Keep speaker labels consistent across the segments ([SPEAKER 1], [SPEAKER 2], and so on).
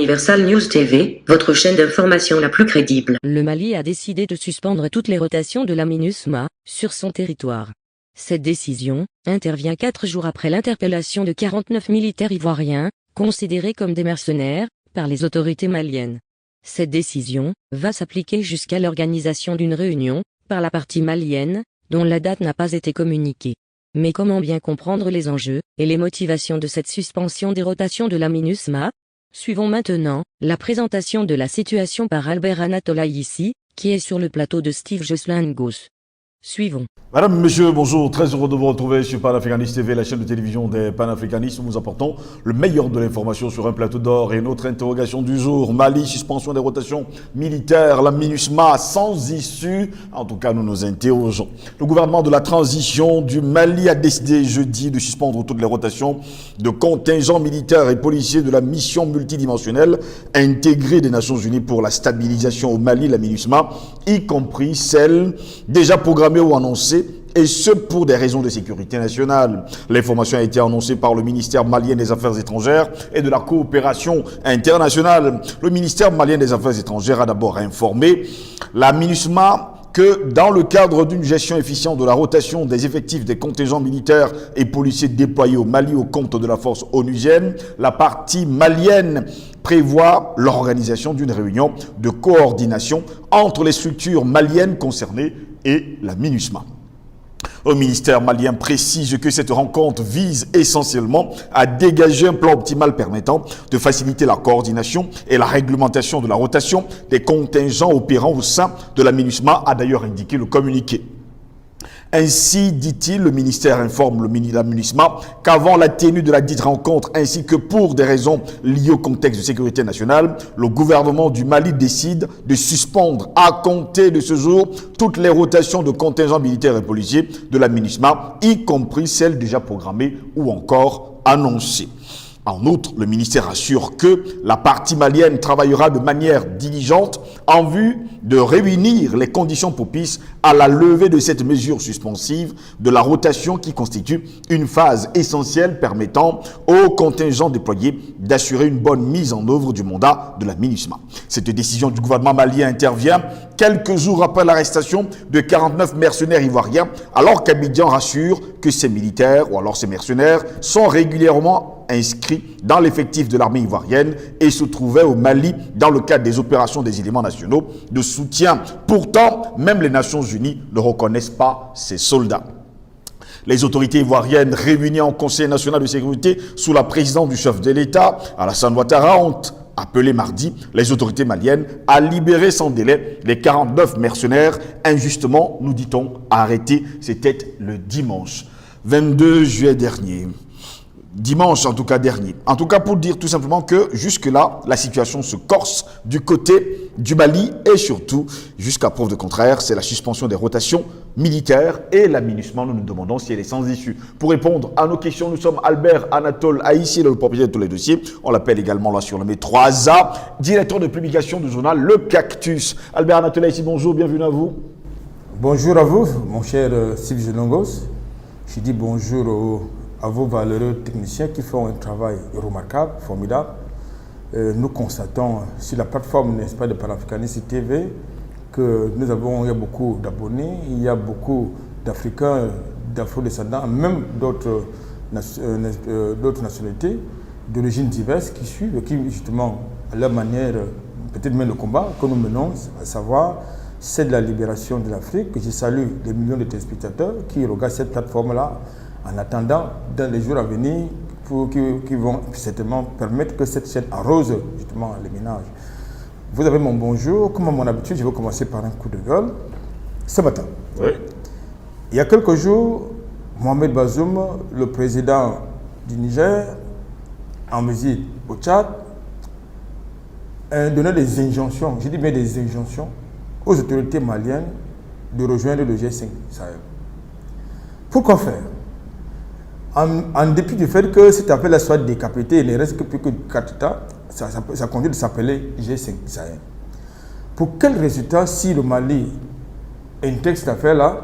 [SPEAKER 1] Universal News TV, votre chaîne d'information la plus crédible.
[SPEAKER 2] Le Mali a décidé de suspendre toutes les rotations de la MINUSMA sur son territoire. Cette décision intervient 4 jours après l'interpellation de 49 militaires ivoiriens, considérés comme des mercenaires, par les autorités maliennes. Cette décision va s'appliquer jusqu'à l'organisation d'une réunion, par la partie malienne, dont la date n'a pas été communiquée. Mais comment bien comprendre les enjeux et les motivations de cette suspension des rotations de la MINUSMA? Suivons maintenant la présentation de la situation par Albert Anatolaïssi, qui est sur le plateau de Steve Jocelyn-Ngos. Suivons.
[SPEAKER 3] Madame, Monsieur, bonjour, très heureux de vous retrouver sur Panafricaniste TV, la chaîne de télévision des panafricanistes. Nous vous apportons le meilleur de l'information sur un plateau d'or. Et notre interrogation du jour, Mali, suspension des rotations militaires, la MINUSMA sans issue. En tout cas, nous nous interrogeons. Le gouvernement de la transition du Mali a décidé jeudi de suspendre toutes les rotations de contingents militaires et policiers de la mission multidimensionnelle intégrée des Nations Unies pour la stabilisation au Mali, la MINUSMA, y compris celle déjà programmée ou annoncée, et ce pour des raisons de sécurité nationale. L'information a été annoncée par le ministère malien des Affaires étrangères et de la coopération internationale. Le ministère malien des Affaires étrangères a d'abord informé la MINUSMA que dans le cadre d'une gestion efficiente de la rotation des effectifs des contingents militaires et policiers déployés au Mali au compte de la force onusienne, la partie malienne prévoit l'organisation d'une réunion de coordination entre les structures maliennes concernées et la MINUSMA. Le ministère malien précise que cette rencontre vise essentiellement à dégager un plan optimal permettant de faciliter la coordination et la réglementation de la rotation des contingents opérant au sein de la MINUSMA, a d'ailleurs indiqué le communiqué. Ainsi, dit-il, le ministère informe la MINUSMA qu'avant la tenue de la dite rencontre, ainsi que pour des raisons liées au contexte de sécurité nationale, le gouvernement du Mali décide de suspendre à compter de ce jour toutes les rotations de contingents militaires et policiers de la MINUSMA, y compris celles déjà programmées ou encore annoncées. En outre, le ministère assure que la partie malienne travaillera de manière diligente en vue de réunir les conditions propices à la levée de cette mesure suspensive de la rotation qui constitue une phase essentielle permettant aux contingents déployés d'assurer une bonne mise en œuvre du mandat de la MINUSMA. Cette décision du gouvernement malien intervient quelques jours après l'arrestation de 49 mercenaires ivoiriens, alors qu'Abidjan rassure que ces militaires ou alors ces mercenaires sont régulièrement inscrits dans l'effectif de l'armée ivoirienne et se trouvaient au Mali dans le cadre des opérations des éléments nationaux de soutien. Pourtant, même les Nations Unies ne reconnaissent pas ces soldats. Les autorités ivoiriennes réunies en Conseil national de sécurité sous la présidence du chef de l'État, Alassane Ouattara, ont appelé mardi les autorités maliennes à libérer sans délai les 49 mercenaires injustement, nous dit-on, arrêtés. C'était le dimanche 22 juillet dernier. Dimanche en tout cas dernier. En tout cas pour dire tout simplement que jusque-là, la situation se corse du côté du Mali et surtout, jusqu'à preuve de contraire, c'est la suspension des rotations militaires et la MINUSMA. Nous nous demandons si elle est sans issue. Pour répondre à nos questions, nous sommes Albert Anatole Haïssi, le propriétaire de tous les dossiers. On l'appelle également là sur le met 3A, directeur de publication du journal Le Cactus. Albert Anatole Haïssi, bonjour, bienvenue à vous.
[SPEAKER 4] Bonjour à vous, mon cher Steve Jocelyn-Ngos. Je dis bonjour à vos valeureux techniciens qui font un travail remarquable, formidable. Nous constatons sur la plateforme, n'est-ce pas, de Panafricaniste TV que il y a beaucoup d'abonnés, il y a beaucoup d'Africains, d'Afro-descendants, même d'autres nationalités, d'origines diverses qui suivent et qui, justement, à leur manière, peut-être même le combat que nous menons, à savoir, c'est de la libération de l'Afrique. Je salue les millions de téléspectateurs qui regardent cette plateforme-là en attendant, dans les jours à venir, qui vont certainement permettre que cette chaîne arrose justement les ménages. Vous avez mon bonjour. Comme à mon habitude, je vais commencer par un coup de gueule. Ce matin,
[SPEAKER 3] Oui.
[SPEAKER 4] il y a quelques jours, Mohamed Bazoum, le président du Niger, en visite au Tchad, a donné des injonctions, je dis bien des injonctions, aux autorités maliennes de rejoindre le G5 Sahel. Pourquoi faire? En dépit du fait que cet appel soit décapité, il ne reste que plus que 4 États, ça conduit de s'appeler G5 Sahel. Pour quel résultat si le Mali intègre cette affaire-là,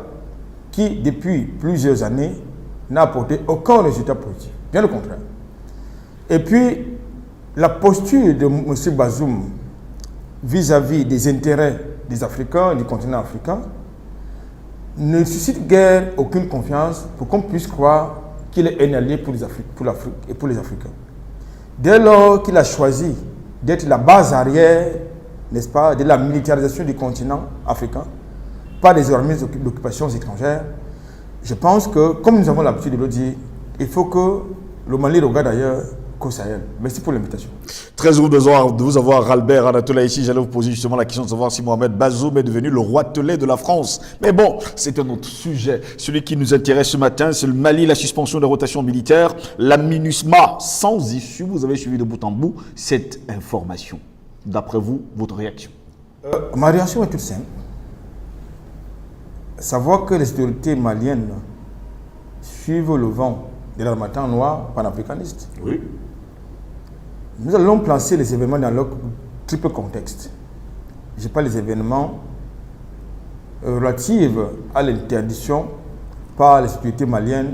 [SPEAKER 4] qui depuis plusieurs années n'a apporté aucun résultat positif? Bien le contraire. Et puis, la posture de M. Bazoum vis-à-vis des intérêts des Africains, du continent africain, ne suscite guère aucune confiance pour qu'on puisse croire qu'il est un allié pour l'Afrique et pour les Africains. Dès lors qu'il a choisi d'être la base arrière, n'est-ce pas, de la militarisation du continent africain par des organismes d'occupation étrangères, je pense que, comme nous avons l'habitude de le dire, il faut que le Mali regarde ailleurs qu'au Sahel. Merci pour l'invitation.
[SPEAKER 3] Très heureux de vous avoir, Albert Anatola, ici. J'allais vous poser justement la question de savoir si Mohamed Bazoum est devenu le roitelet de la France. Mais bon, c'est un autre sujet. Celui qui nous intéresse ce matin, c'est le Mali, la suspension des rotations militaires, la MINUSMA sans issue. Vous avez suivi de bout en bout cette information. D'après vous, votre réaction?
[SPEAKER 4] Ma réaction est toute simple. Savoir que les autorités maliennes suivent le vent de l'armatan noir panafricaniste.
[SPEAKER 3] Oui.
[SPEAKER 4] Nous allons placer les événements dans leur triple contexte. Je parle des événements relatifs à l'interdiction par les autorités maliennes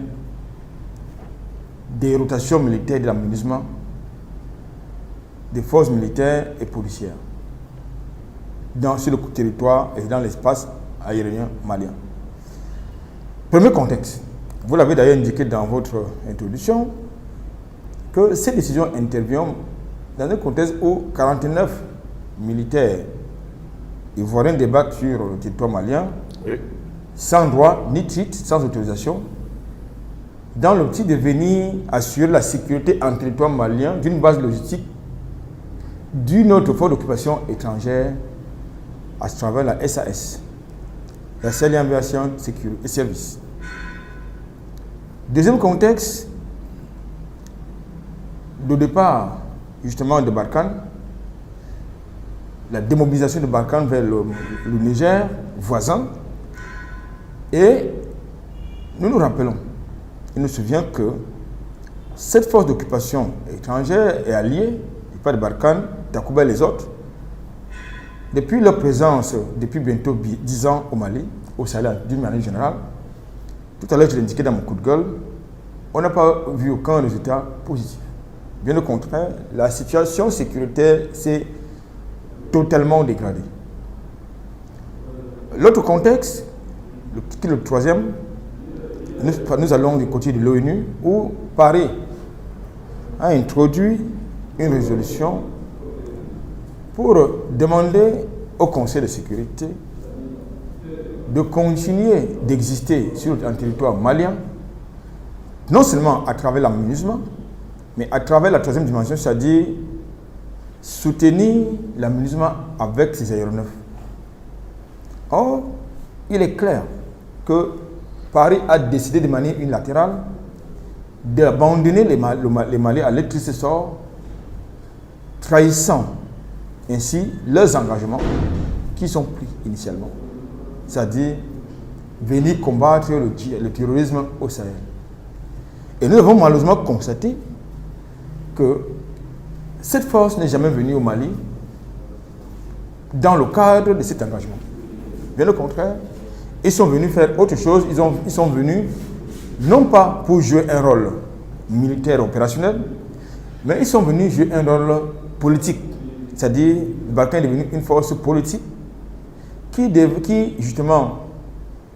[SPEAKER 4] des rotations militaires de la MINUSMA, des forces militaires et policières sur le territoire et dans l'espace aérien malien. Premier contexte. Vous l'avez d'ailleurs indiqué dans votre introduction que ces décisions interviennent dans un contexte où 49 militaires ivoiriens débattent sur le territoire malien, oui, sans droit ni titre, sans autorisation, dans l'optique de venir assurer la sécurité en territoire malien d'une base logistique d'une autre force d'occupation étrangère à travers la SAS, la Salle Aviation Sécurité et Services. Deuxième contexte, le départ justement de Barkhane, la démobilisation de Barkhane vers le Niger voisin, et nous nous rappelons, il nous souvient que cette force d'occupation étrangère est alliée, pas de Barkhane, Takuba et les autres, depuis leur présence, depuis bientôt 10 ans au Mali, au Sahel d'une manière générale. Tout à l'heure, je l'ai indiqué dans mon coup de gueule, on n'a pas vu aucun résultat positif. Bien au contraire, la situation sécuritaire s'est totalement dégradée. L'autre contexte, qui est le troisième, nous allons du côté de l'ONU, où Paris a introduit une résolution pour demander au Conseil de sécurité de continuer d'exister sur un territoire malien, non seulement à travers la MINUSMA, mais à travers la troisième dimension, c'est-à-dire soutenir la MINUSMA avec ses aéronefs. Or, il est clair que Paris a décidé de manière unilatérale d'abandonner les Maliens à leur triste sort, trahissant ainsi leurs engagements qui sont pris initialement, c'est-à-dire venir combattre le terrorisme au Sahel. Et nous avons malheureusement constaté que cette force n'est jamais venue au Mali dans le cadre de cet engagement. Bien au contraire, ils sont venus faire autre chose, ils sont venus non pas pour jouer un rôle militaire opérationnel, mais ils sont venus jouer un rôle politique. C'est-à-dire, le Balkan est devenu une force politique qui justement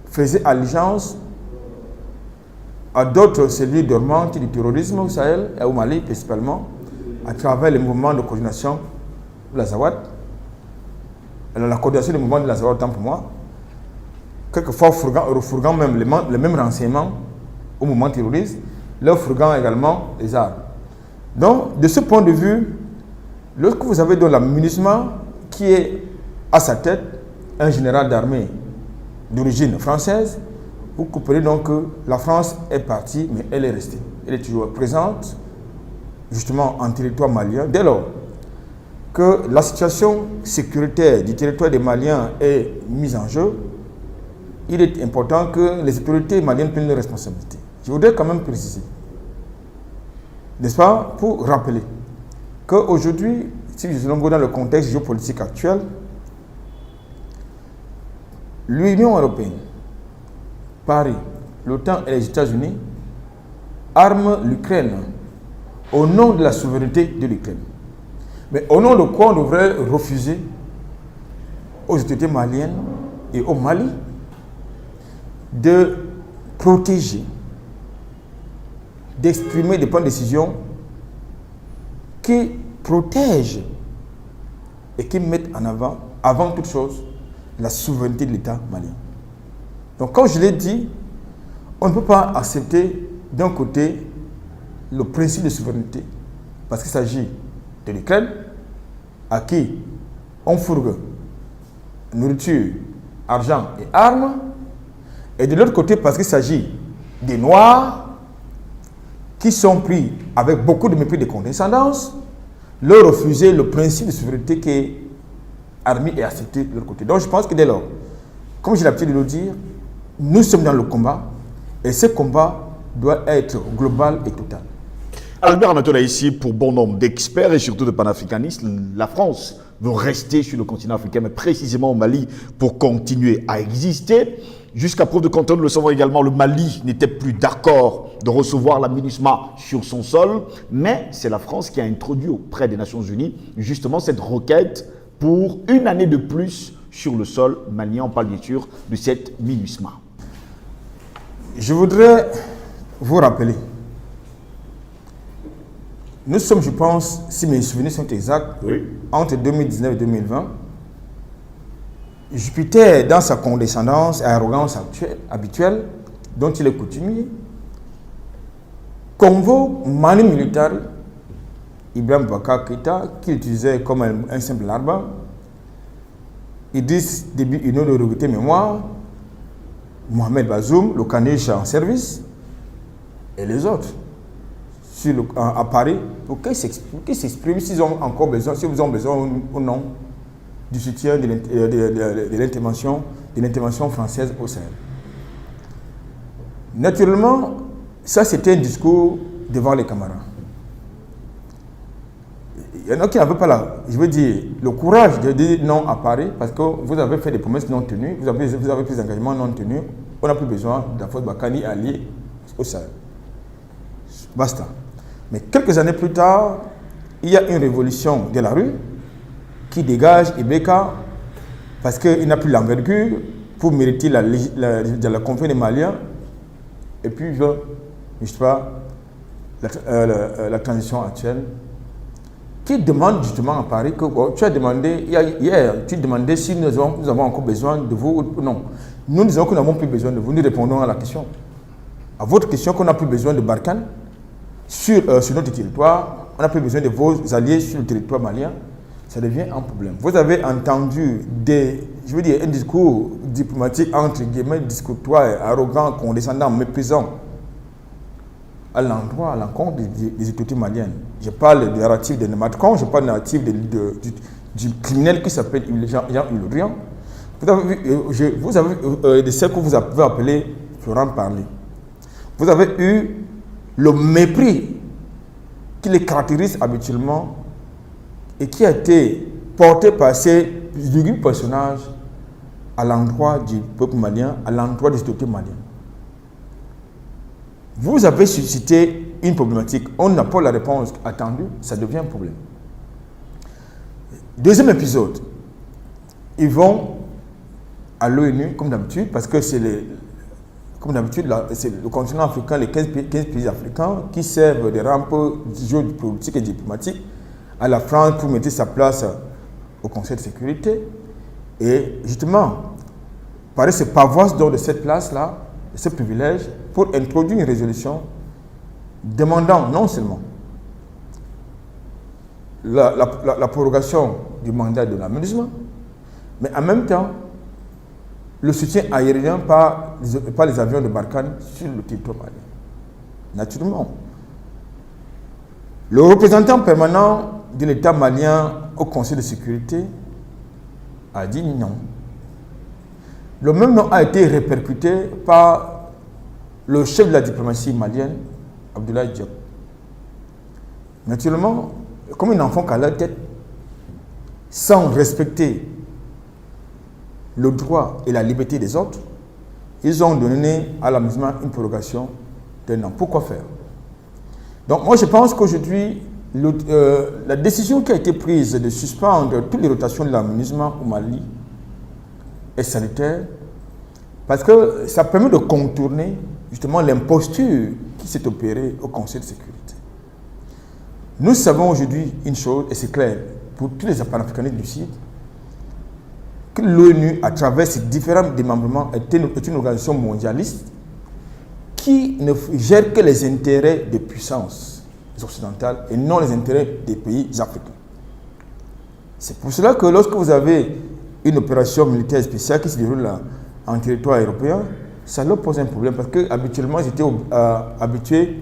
[SPEAKER 4] faisait allégeance à d'autres cellules dormantes du terrorisme au Sahel et au Mali principalement, à travers les mouvements de coordination de la Zawad. Alors, la coordination des mouvements de la Zawad, tant pour moi, quelquefois refourguant même les mêmes renseignements au mouvement terroriste, leur fourguant également les armes. Donc, de ce point de vue, lorsque vous avez donc la MINUSMA qui est à sa tête un général d'armée d'origine française, vous comprenez donc que la France est partie, mais elle est restée. Elle est toujours présente, justement, en territoire malien. Dès lors que la situation sécuritaire du territoire des Maliens est mise en jeu, il est important que les autorités maliennes prennent leurs responsabilités. Je voudrais quand même préciser, n'est-ce pas, pour rappeler qu'aujourd'hui, si nous sommes dans le contexte géopolitique actuel, l'Union européenne, Paris, l'OTAN et les États-Unis arment l'Ukraine au nom de la souveraineté de l'Ukraine. Mais au nom de quoi on devrait refuser aux autorités maliennes et au Mali de protéger, d'exprimer des points de décision qui protègent et qui mettent en avant toute chose, la souveraineté de l'État malien. Donc, comme je l'ai dit, on ne peut pas accepter d'un côté le principe de souveraineté, parce qu'il s'agit de l'Ukraine, à qui on fourgue nourriture, argent et armes, et de l'autre côté, parce qu'il s'agit des Noirs qui sont pris avec beaucoup de mépris et de condescendance, leur refuser le principe de souveraineté qui est admis et accepté de l'autre côté. Donc je pense que dès lors, comme j'ai l'habitude de le dire, nous sommes dans le combat, et ce combat doit être global et total.
[SPEAKER 3] Albert Anatola ici, pour bon nombre d'experts et surtout de panafricanistes, la France veut rester sur le continent africain, mais précisément au Mali, pour continuer à exister. Jusqu'à preuve de contraire, nous le savons également, le Mali n'était plus d'accord de recevoir la MINUSMA sur son sol, mais c'est la France qui a introduit auprès des Nations Unies justement cette requête pour une année de plus sur le sol malien. On parle bien sûr de cette MINUSMA.
[SPEAKER 4] Je voudrais vous rappeler, nous sommes, je pense, si mes souvenirs sont exacts,
[SPEAKER 3] Oui.
[SPEAKER 4] entre 2019 et 2020, Jupiter, dans sa condescendance et arrogance habituelle, dont il est coutumier, convoque Manu Militaire, Ibrahim Boubacar Keïta, qu'il utilisait comme un simple arbre, Idriss Déby Itno de regretter mémoire, Mohamed Bazoum, le caniche en service, et les autres à Paris pour qu'ils s'expriment s'ils ont encore besoin, si vous avez besoin ou non du soutien de l'intervention française au Sahel. Naturellement, ça c'était un discours devant les camarades. Il y en a qui n'avaient pas le courage de dire non à Paris parce que vous avez fait des promesses non tenues, vous avez pris des engagements non tenus, on n'a plus besoin d'Afod Bakani allié au Sahel. Basta. Mais quelques années plus tard, il y a une révolution de la rue qui dégage Ibeka parce qu'il n'a plus l'envergure pour mériter la confiance des Maliens. Et puis, je ne sais pas, la transition actuelle qui demande justement à Paris que tu as demandé, hier, tu demandais si nous avons encore besoin de vous ou non. Nous disons que nous n'avons plus besoin de vous, nous répondons à la question. À votre question qu'on n'a plus besoin de Barkhane sur notre territoire, on n'a plus besoin de vos alliés sur le territoire malien, ça devient un problème. Vous avez entendu un discours diplomatique entre guillemets, discourtois, arrogant, condescendant, méprisant à l'encontre des autorités maliennes. Je parle du narratif de Macron, je parle du narratif du criminel qui s'appelle Jean-Yves Le Drian. Vous avez de ce que vous avez appelé Florent Parly. Vous avez eu le mépris qui les caractérise habituellement et qui a été porté par ces lugubres personnages à l'endroit du peuple malien, à l'endroit des autorités maliennes. Vous avez suscité une problématique, on n'a pas la réponse attendue, ça devient un problème. Deuxième épisode, ils vont à l'ONU comme d'habitude, parce que c'est le continent africain, les 15 pays africains qui servent des rampes géopolitiques et diplomatiques à la France pour mettre sa place au Conseil de sécurité. Et justement, Paris se pavoise donc de cette place-là, de ce privilège, pour introduire une résolution demandant non seulement la prorogation du mandat de la MINUSMA, mais en même temps le soutien aérien par les avions de Barkhane sur le territoire malien. Naturellement, le représentant permanent de l'État malien au Conseil de sécurité a dit non. Le même nom a été répercuté par le chef de la diplomatie malienne, Abdoulaye Diop. Naturellement, comme ils n'en font qu'à leur tête, sans respecter le droit et la liberté des autres, ils ont donné à la MINUSMA une prorogation d'un an. Pourquoi faire? Donc moi je pense qu'aujourd'hui, la décision qui a été prise de suspendre toutes les rotations de l'aménagement au Mali est salutaire parce que ça permet de contourner justement l'imposture qui s'est opérée au Conseil de sécurité. Nous savons aujourd'hui une chose, et c'est clair, pour tous les panafricanistes du Sud, que l'ONU, à travers ses différents démembrements, est une organisation mondialiste qui ne gère que les intérêts des puissances occidentales et non les intérêts des pays africains. C'est pour cela que lorsque vous avez une opération militaire spéciale qui se déroule en territoire européen, ça leur pose un problème parce qu'habituellement, ils étaient habitués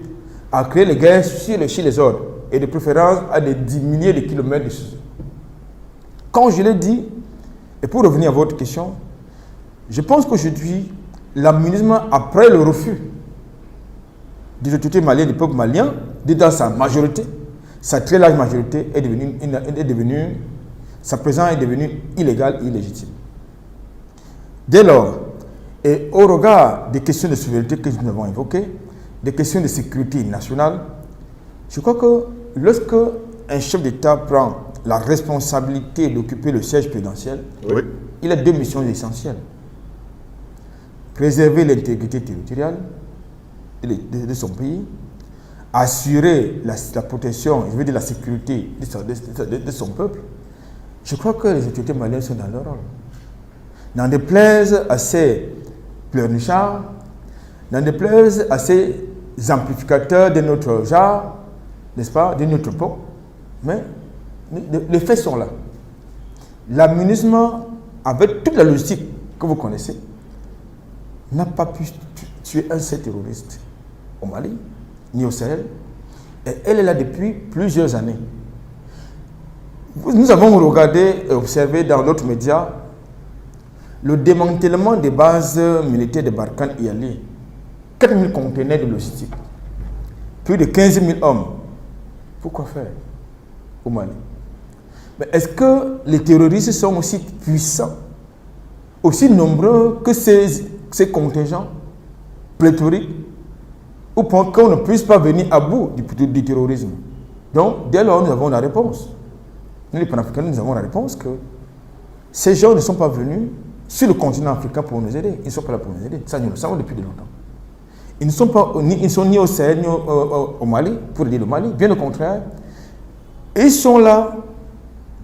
[SPEAKER 4] à créer les guerres chez les autres et de préférence à des milliers de kilomètres de chez eux. Quand je l'ai dit, et pour revenir à votre question, je pense qu'aujourd'hui, l'aménagement, après le refus des autorités maliennes, du peuple malien, dans sa majorité, sa très large majorité sa présence est devenue illégale et illégitime. Dès lors, et au regard des questions de souveraineté que nous avons évoquées, des questions de sécurité nationale, je crois que lorsque un chef d'État prend la responsabilité d'occuper le siège présidentiel, oui, il a deux missions essentielles. Préserver l'intégrité territoriale de son pays, assurer la protection, je veux dire la sécurité de son peuple. Je crois que les autorités maliennes sont dans leur rôle. N'en déplaise à ces pleurnichards, n'en déplaise à ces amplificateurs de notre genre, n'est-ce pas, de notre époque, mais les faits sont là. L'aménagement, avec toute la logistique que vous connaissez, n'a pas pu tuer un seul terroriste au Mali, ni au Sahel, et elle est là depuis plusieurs années. Nous avons regardé et observé dans d'autres médias le démantèlement des bases militaires de Barkhane et Ali. 4 000 conteneurs de logistique, plus de 15 000 hommes. Pourquoi faire au Mali? Mais est-ce que les terroristes sont aussi puissants, aussi nombreux que ces contingents pléthoriques, ou pour qu'on ne puisse pas venir à bout du terrorisme? Donc, dès lors, nous avons la réponse. Nous, les panafricains, nous avons la réponse que ces gens ne sont pas venus sur le continent africain pour nous aider. Ils ne sont pas là pour nous aider. Ça, nous le savons depuis de longtemps. Ils ne sont ni au Sahel, ni au Mali, pour aider le Mali. Bien au contraire, ils sont là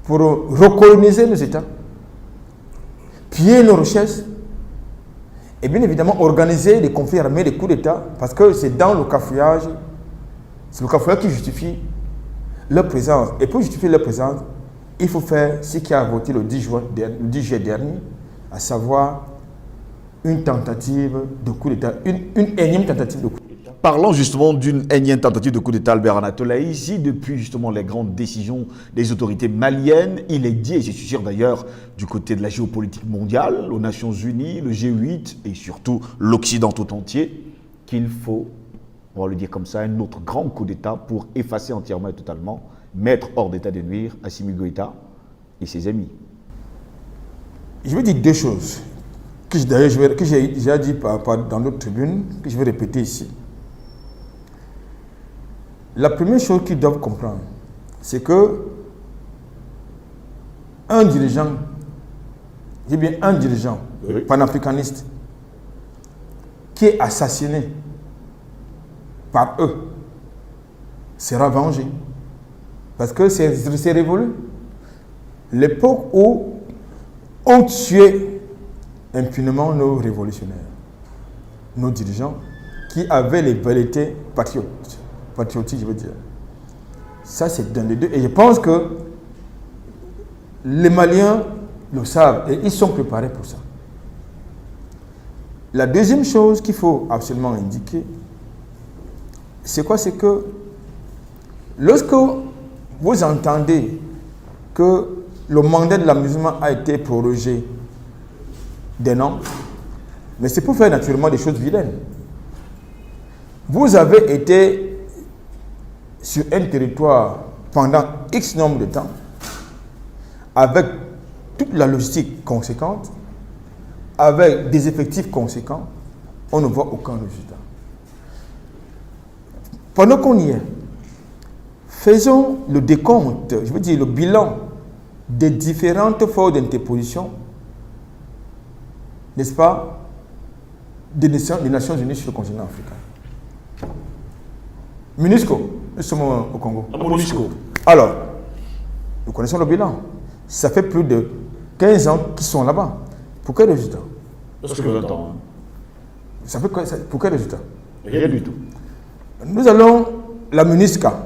[SPEAKER 4] pour recoloniser nos États, piller nos richesses, et bien évidemment organiser des conflits armés, des coups d'État, parce que c'est dans le cafouillage, c'est le cafouillage qui justifie leur présence. Et pour justifier leur présence, il faut faire ce qui a voté le 10 juillet dernier, à savoir une tentative de coup d'État, une énième tentative de coup d'État.
[SPEAKER 3] Parlons justement d'une énième tentative de coup d'État, Albert Anatole. Ici, depuis justement les grandes décisions des autorités maliennes, il est dit, et je suis sûr d'ailleurs du côté de la géopolitique mondiale, aux Nations Unies, le G8 et surtout l'Occident tout entier, qu'il faut, on va le dire comme ça, un autre grand coup d'État pour effacer entièrement et totalement, mettre hors d'état de nuire Assimi Goïta et ses amis.
[SPEAKER 4] Je vais dire deux choses que j'ai déjà dit dans d'autres tribunes, que je vais répéter ici. La première chose qu'ils doivent comprendre, c'est que un dirigeant oui, panafricaniste qui est assassiné par eux sera vengé. Parce que c'est révolu. L'époque où on tuait impunément nos révolutionnaires, nos dirigeants, qui avaient les velléités patriotiques, je veux dire. Ça, c'est dans les deux. Et je pense que les Maliens le savent et ils sont préparés pour ça. La deuxième chose qu'il faut absolument indiquer, c'est quoi? C'est que lorsque vous entendez que le mandat de l'amusement a été prorogé d'un an, mais c'est pour faire naturellement des choses vilaines. Vous avez été sur un territoire pendant X nombre de temps, avec toute la logistique conséquente, avec des effectifs conséquents, on ne voit aucun résultat. Pendant qu'on y est, faisons le décompte, je veux dire le bilan des différentes forces d'interposition, n'est-ce pas, des Nations Unies sur le continent africain. MONUSCO, nous sommes au Congo.
[SPEAKER 3] MONUSCO.
[SPEAKER 4] Alors, nous connaissons le bilan. Ça fait plus de 15 ans qu'ils sont là-bas. Pour quel résultat?
[SPEAKER 3] Parce que 20 ans.
[SPEAKER 4] Ça fait pour quel résultat?
[SPEAKER 3] Rien du tout.
[SPEAKER 4] Nous allons la MINUSCA.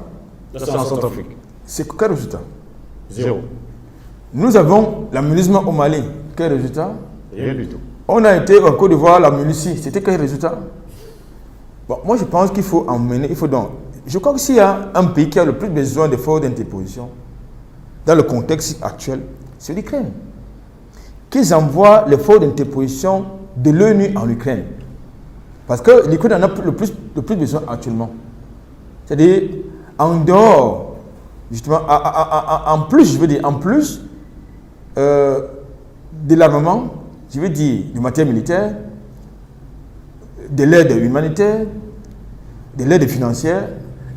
[SPEAKER 3] Ça, c'est en Centrafrique.
[SPEAKER 4] C'est quel résultat?
[SPEAKER 3] Zéro.
[SPEAKER 4] Nous avons la MINUSMA au Mali. Quel résultat?
[SPEAKER 3] Rien du tout.
[SPEAKER 4] On a été en Côte d'Ivoire, la MINUSI. C'était quel résultat? Bon, moi, je pense qu'il faut emmener, je crois que s'il y a un pays qui a le plus besoin de forces d'interposition dans le contexte actuel, c'est l'Ukraine. Qu'ils envoient les forces d'interposition de l'ONU en Ukraine. Parce que l'Ukraine en a le plus besoin actuellement. C'est-à-dire, en dehors, justement, en plus, je veux dire, en plus de l'armement, je veux dire, du matériel militaire, de l'aide humanitaire, de l'aide financière,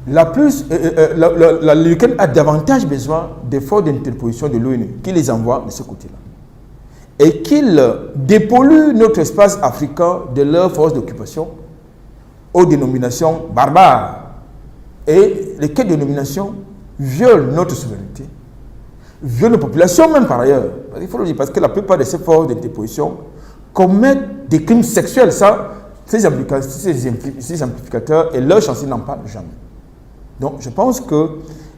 [SPEAKER 4] l'Ukraine a davantage besoin des forces d'interposition de l'ONU qui les envoie de ce côté-là. Et qu'ils dépolluent notre espace africain de leurs forces d'occupation aux dénominations barbares. Et lesquelles dénominations violent notre souveraineté, violent nos populations même par ailleurs. Il faut le dire, parce que la plupart de ces forces d'interposition commettent des crimes sexuels. Ça, ces amplificateurs et leurs chanceliers n'en parlent jamais. Donc je pense que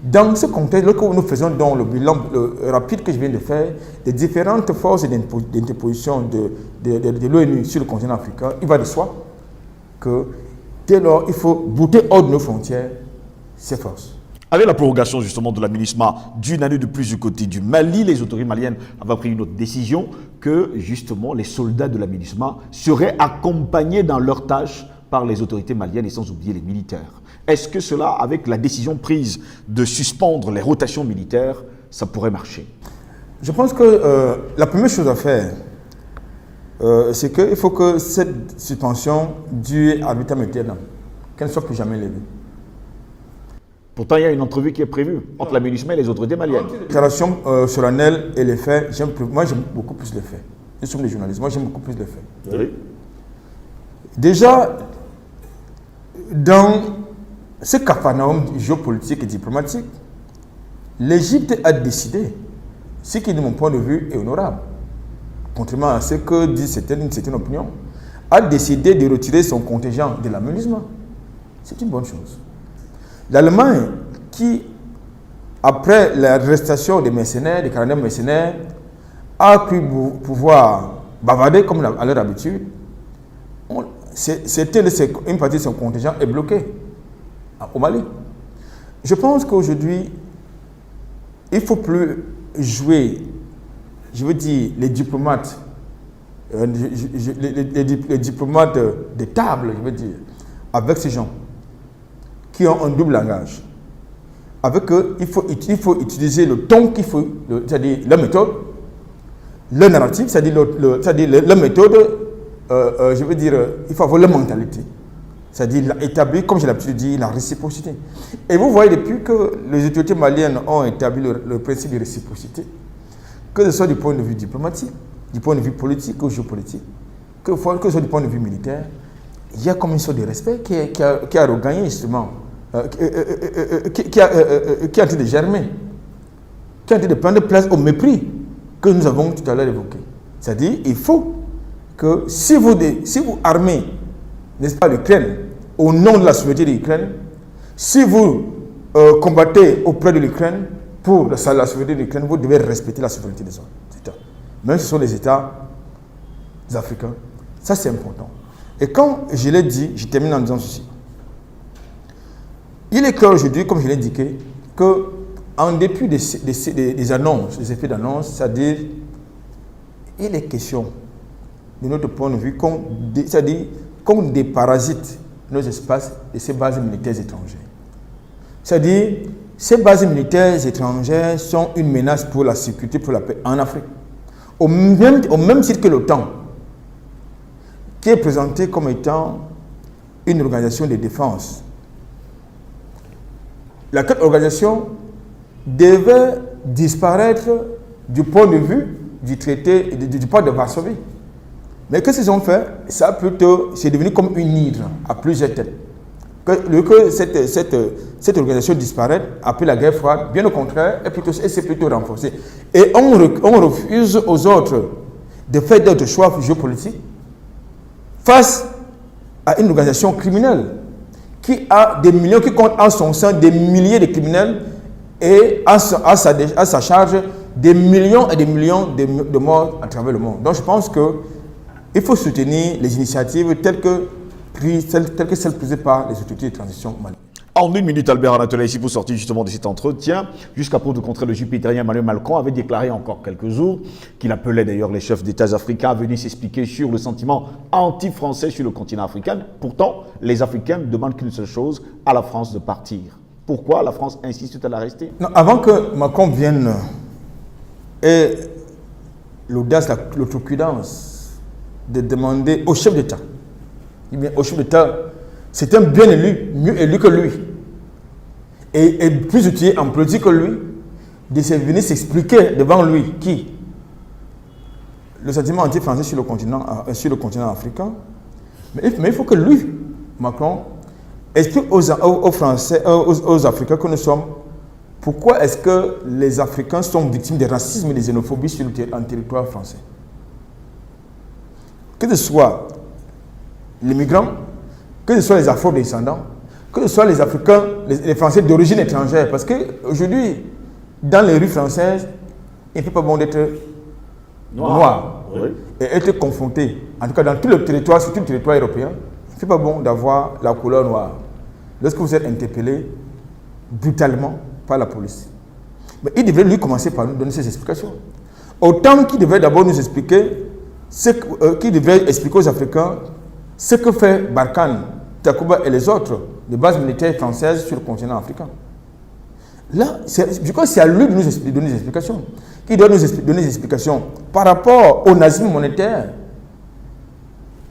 [SPEAKER 4] dans ce contexte, lorsque nous faisons donc le bilan rapide que je viens de faire, des différentes forces d'interposition de l'ONU sur le continent africain, il va de soi que dès lors, il faut bouter hors de nos frontières ces forces.
[SPEAKER 3] Avec la prorogation justement de la MINUSMA d'une année de plus du côté du Mali, les autorités maliennes avaient pris une autre décision que justement les soldats de la MINUSMA seraient accompagnés dans leurs tâches par les autorités maliennes et sans oublier les militaires. Est-ce que cela, avec la décision prise de suspendre les rotations militaires, ça pourrait marcher?
[SPEAKER 4] Je pense que la première chose à faire, c'est qu'il faut que cette suspension dure à vitam aeternam, qu'elle ne soit plus jamais levée.
[SPEAKER 3] Pourtant, il y a une entrevue qui est prévue entre la MINUSMA et les autorités maliennes.
[SPEAKER 4] La déclaration solennelle et les faits, moi j'aime beaucoup plus les faits. Nous sommes des journalistes, moi j'aime beaucoup plus les faits.
[SPEAKER 3] Oui.
[SPEAKER 4] Déjà, dans ce capharnaüm géopolitique et diplomatique, l'Égypte a décidé, ce qui de mon point de vue est honorable, contrairement à ce que dit une certaine opinion, a décidé de retirer son contingent de la MINUSMA. C'est une bonne chose. L'Allemagne, qui, après l'arrestation des mercenaires, des carabiniers mercenaires, a cru pouvoir bavarder comme à leur habitude, une partie de son contingent est bloquée au Mali. Je pense qu'aujourd'hui, il ne faut plus jouer, je veux dire, les diplomates, les diplomates de table, je veux dire, avec ces gens qui ont un double langage. Avec eux, il faut utiliser le ton qu'il faut, c'est-à-dire la méthode, le narratif, c'est-à-dire la méthode, je veux dire, il faut avoir la mentalité. C'est-à-dire établir, comme j'ai l'habitude de dire, la réciprocité. Et vous voyez, depuis que les autorités maliennes ont établi le principe de réciprocité, que ce soit du point de vue diplomatique, du point de vue politique ou géopolitique, que ce soit du point de vue militaire, il y a comme une sorte de respect qui a regagné justement, qui est en train de germer, qui est en train de prendre place au mépris que nous avons tout à l'heure évoqué. C'est-à-dire, il faut que si vous armez, n'est-ce pas, l'Ukraine, au nom de la souveraineté de l'Ukraine, si vous combattez auprès de l'Ukraine pour la souveraineté de l'Ukraine, vous devez respecter la souveraineté des autres États. Même si ce sont les États africains. Ça, c'est important. Et quand je l'ai dit, je termine en disant ceci. Il est clair aujourd'hui, comme je l'ai indiqué, qu'en dépit des annonces, des effets d'annonce, c'est-à-dire, il est question, de notre point de vue, c'est-à-dire qu'on déparasite nos espaces et ces bases militaires étrangères. C'est-à-dire, ces bases militaires étrangères sont une menace pour la sécurité, pour la paix en Afrique. Au même titre que l'OTAN, qui est présentée comme étant une organisation de défense laquelle organisation devait disparaître du point de vue du traité du pacte de Varsovie. Mais qu'est-ce qu'ils ont fait? C'est devenu comme une hydre à plusieurs têtes. Que cette organisation disparaisse après la guerre froide, bien au contraire, c'est plutôt renforcé. Et on refuse aux autres de faire d'autres choix géopolitiques face à une organisation criminelle qui a des millions, qui compte en son sein des milliers de criminels et à sa charge des millions et des millions de morts à travers le monde. Donc je pense qu'il faut soutenir les initiatives telles que celles prises par les autorités de transition maliennes.
[SPEAKER 3] En une minute, Albert Anatoly, ici pour sortir justement de cet entretien, jusqu'à preuve de contraire, le jupitérien Emmanuel Macron avait déclaré encore quelques jours qu'il appelait d'ailleurs les chefs d'État africains à venir s'expliquer sur le sentiment anti-français sur le continent africain. Pourtant, les Africains demandent qu'une seule chose, à la France de partir. Pourquoi la France insiste à la rester?
[SPEAKER 4] Non, avant que Macron vienne, et l'audace, l'outrecuidance de demander au chef d'État, au chef d'État, c'est un bien élu, mieux élu que lui, et plus outillé en politique que lui, de venir s'expliquer devant lui qui le sentiment anti-français sur le continent africain. Mais il faut que lui, Macron, explique aux Français, aux Africains que nous sommes, pourquoi est-ce que les Africains sont victimes de racisme et de xénophobie sur le territoire français. Que ce soit les migrants, que ce soit les afro-descendants, que ce soit les Africains, les Français d'origine étrangère. Parce qu'aujourd'hui, dans les rues françaises, il ne fait pas bon d'être noir.
[SPEAKER 3] Oui.
[SPEAKER 4] Et être confronté, en tout cas dans tout le territoire, surtout le territoire européen, il ne fait pas bon d'avoir la couleur noire. Lorsque vous êtes interpellé brutalement par la police. Mais il devrait lui commencer par nous donner ses explications. Autant qu'il devrait d'abord nous expliquer, qu'il devrait expliquer aux Africains ce que fait Barkhane, Takuba et les autres, les bases militaires françaises sur le continent africain. Là, je crois que c'est à lui de nous donner des explications. Il doit nous donner des explications par rapport au nazisme monétaire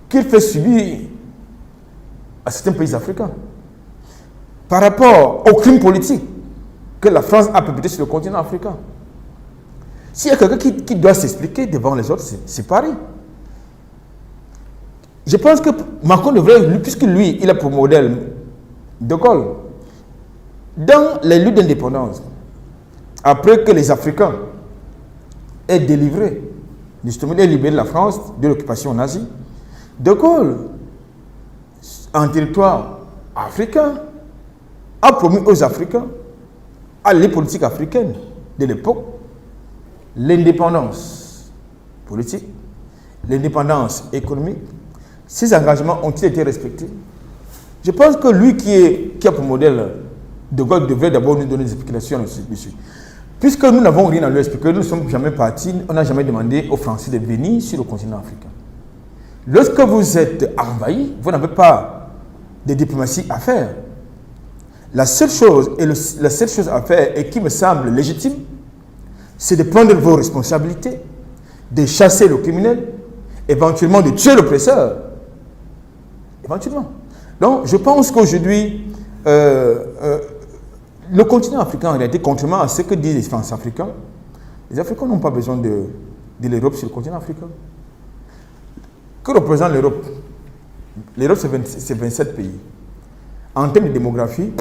[SPEAKER 4] qu'il fait subir à certains pays africains. Par rapport au crime politique que la France a perpétré sur le continent africain. S'il y a quelqu'un qui doit s'expliquer devant les autres, c'est Paris. Je pense que Macron devrait, puisque lui, il a pour modèle De Gaulle, dans les luttes d'indépendance, après que les Africains aient délivré, justement, aient libéré la France de l'occupation nazie, De Gaulle, en territoire africain, a promis aux Africains, à les politiques africaines de l'époque, l'indépendance politique, l'indépendance économique. Ces engagements ont-ils été respectés? Je pense que lui qui a pour modèle De Gaulle devrait d'abord nous donner des explications dessus. Puisque nous n'avons rien à lui expliquer, nous ne sommes jamais partis, on n'a jamais demandé aux Français de venir sur le continent africain. Lorsque vous êtes envahi, vous n'avez pas de diplomatie à faire. La seule chose à faire et qui me semble légitime, c'est de prendre vos responsabilités, de chasser le criminel, éventuellement de tuer l'oppresseur. Éventuellement. Donc, je pense qu'aujourd'hui, le continent africain, en réalité, contrairement à ce que disent les Français africains, les Africains n'ont pas besoin de l'Europe sur le continent africain. Que représente l'Europe? L'Europe, c'est 27 pays. En termes de démographie,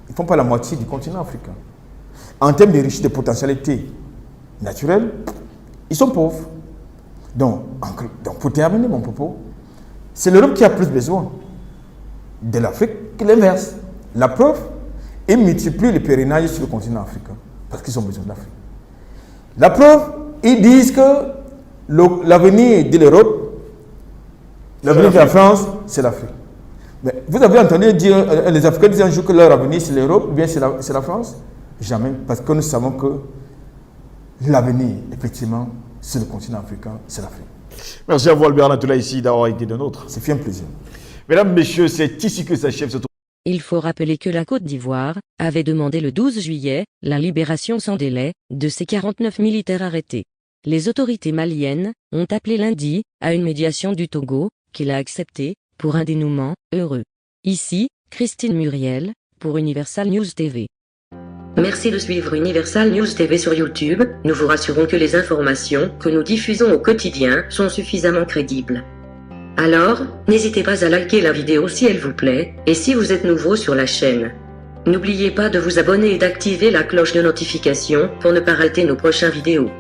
[SPEAKER 4] ils ne font pas la moitié du continent africain. En termes de richesse, de potentialité naturelle, ils sont pauvres. Donc, pour terminer mon propos, c'est l'Europe qui a plus besoin de l'Afrique que l'inverse. La preuve, ils multiplient les pèlerinages sur le continent africain parce qu'ils ont besoin de l'Afrique. La preuve, ils disent que l'avenir de l'Europe, l'avenir de la France, c'est l'Afrique. Mais vous avez entendu dire, les Africains disent un jour que leur avenir c'est l'Europe ou bien c'est la France? Jamais, parce que nous savons que l'avenir, effectivement, sur le continent africain, c'est l'Afrique.
[SPEAKER 3] Merci à vous, Albert Anatoly, ici d'avoir été de nôtre.
[SPEAKER 4] C'est fait un plaisir.
[SPEAKER 3] Mesdames, Messieurs, c'est ici que s'achève ce tour.
[SPEAKER 2] Il faut rappeler que la Côte d'Ivoire avait demandé le 12 juillet la libération sans délai de ses 49 militaires arrêtés. Les autorités maliennes ont appelé lundi à une médiation du Togo, qu'il a acceptée, pour un dénouement heureux. Ici, Christine Muriel, pour Universal News TV.
[SPEAKER 1] Merci de suivre Universal News TV sur YouTube. Nous vous rassurons que les informations que nous diffusons au quotidien sont suffisamment crédibles. Alors, n'hésitez pas à liker la vidéo si elle vous plaît, et si vous êtes nouveau sur la chaîne. N'oubliez pas de vous abonner et d'activer la cloche de notification pour ne pas rater nos prochaines vidéos.